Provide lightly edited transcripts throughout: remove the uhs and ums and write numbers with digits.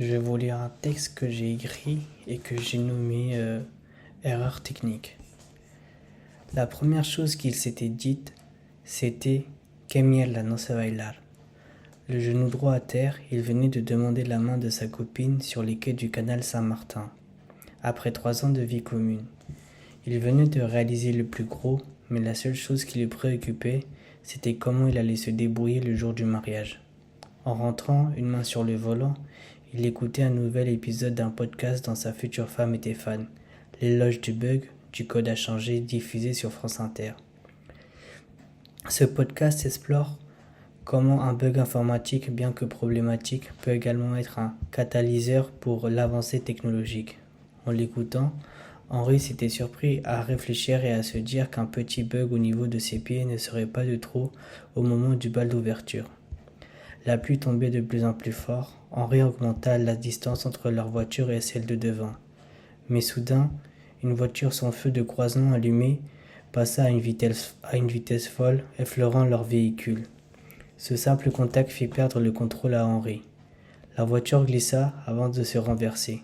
Je vais vous lire un texte que j'ai écrit et que j'ai nommé Erreur technique. La première chose qu'il s'était dite, c'était Que mierda no sé bailar. Le genou droit à terre, il venait de demander la main de sa copine sur les quais du canal Saint-Martin, après 3 ans de vie commune. Il venait de réaliser le plus gros, mais la seule chose qui le préoccupait, c'était comment il allait se débrouiller le jour du mariage. En rentrant, une main sur le volant, il écoutait un nouvel épisode d'un podcast dont sa future femme était fan, L'éloge du bug, du code à changer, diffusé sur France Inter. Ce podcast explore comment un bug informatique, bien que problématique, peut également être un catalyseur pour l'avancée technologique. En l'écoutant, Henri s'était surpris à réfléchir et à se dire qu'un petit bug au niveau de ses pieds ne serait pas de trop au moment du bal d'ouverture. La pluie tombait de plus en plus fort. Henri augmenta la distance entre leur voiture et celle de devant. Mais soudain, une voiture sans feu de croisement allumé passa à une vitesse folle, effleurant leur véhicule. Ce simple contact fit perdre le contrôle à Henri. La voiture glissa avant de se renverser.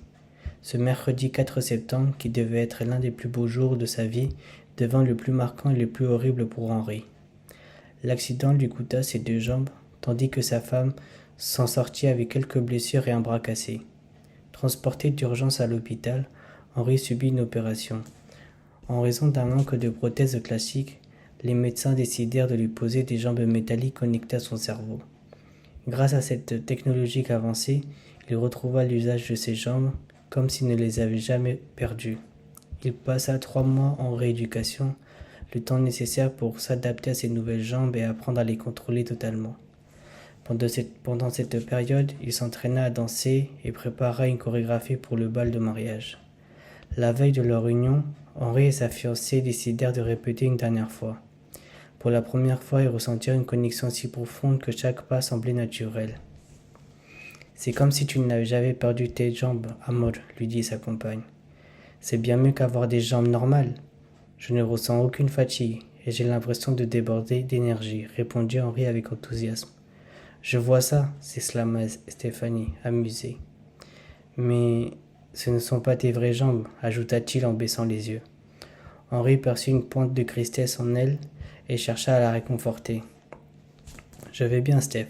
Ce mercredi 4 septembre, qui devait être l'un des plus beaux jours de sa vie, devint le plus marquant et le plus horrible pour Henri. L'accident lui coûta ses 2 jambes, tandis que sa femme s'en sortit avec quelques blessures et un bras cassé. Transporté d'urgence à l'hôpital, Henri subit une opération. En raison d'un manque de prothèses classiques, les médecins décidèrent de lui poser des jambes métalliques connectées à son cerveau. Grâce à cette technologique avancée, il retrouva l'usage de ses jambes comme s'il ne les avait jamais perdues. Il passa 3 mois en rééducation, le temps nécessaire pour s'adapter à ses nouvelles jambes et apprendre à les contrôler totalement. Pendant cette période, il s'entraîna à danser et prépara une chorégraphie pour le bal de mariage. La veille de leur union, Henri et sa fiancée décidèrent de répéter une dernière fois. Pour la première fois, ils ressentirent une connexion si profonde que chaque pas semblait naturel. « C'est comme si tu n'avais jamais perdu tes jambes, Amor, » lui dit sa compagne. « C'est bien mieux qu'avoir des jambes normales. Je ne ressens aucune fatigue et j'ai l'impression de déborder d'énergie, » répondit Henri avec enthousiasme. « Je vois ça, s'exclama Stéphanie, amusée. « Mais ce ne sont pas tes vraies jambes, ajouta-t-il en baissant les yeux. Henri perçut une pointe de tristesse en elle et chercha à la réconforter. « Je vais bien, Steph.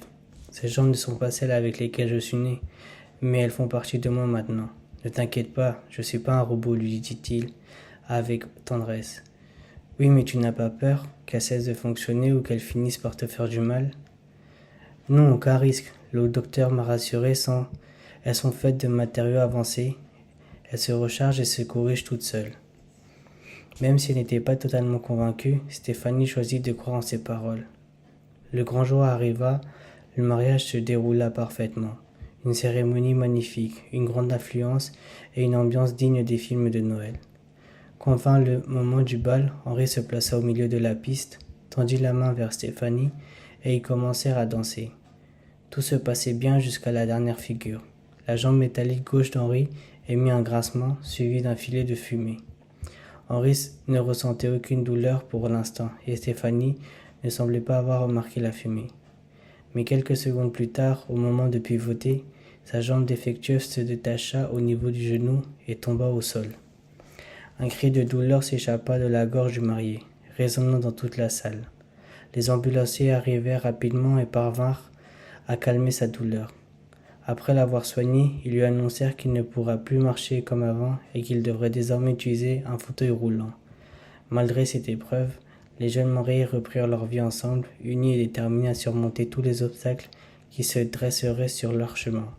Ces jambes ne sont pas celles avec lesquelles je suis né, mais elles font partie de moi maintenant. Ne t'inquiète pas, je suis pas un robot, lui dit-il avec tendresse. Oui, mais tu n'as pas peur qu'elles cessent de fonctionner ou qu'elles finissent par te faire du mal ? Non, aucun risque. Le docteur m'a rassuré Elles sont faites de matériaux avancés. Elles se rechargent et se corrigent toutes seules. Même si elle n'était pas totalement convaincue, Stéphanie choisit de croire en ses paroles. Le grand jour arriva, le mariage se déroula parfaitement. Une cérémonie magnifique, une grande affluence et une ambiance digne des films de Noël. Quand vint le moment du bal, Henri se plaça au milieu de la piste, tendit la main vers Stéphanie et ils commencèrent à danser. Tout se passait bien jusqu'à la dernière figure. La jambe métallique gauche d'Henri émit un grincement suivi d'un filet de fumée. Henri ne ressentait aucune douleur pour l'instant et Stéphanie ne semblait pas avoir remarqué la fumée. Mais quelques secondes plus tard, au moment de pivoter, sa jambe défectueuse se détacha au niveau du genou et tomba au sol. Un cri de douleur s'échappa de la gorge du marié, résonnant dans toute la salle. Les ambulanciers arrivèrent rapidement et parvinrent à calmer sa douleur. Après l'avoir soigné, ils lui annoncèrent qu'il ne pourra plus marcher comme avant et qu'il devrait désormais utiliser un fauteuil roulant. Malgré cette épreuve, les jeunes mariés reprirent leur vie ensemble, unis et déterminés à surmonter tous les obstacles qui se dresseraient sur leur chemin.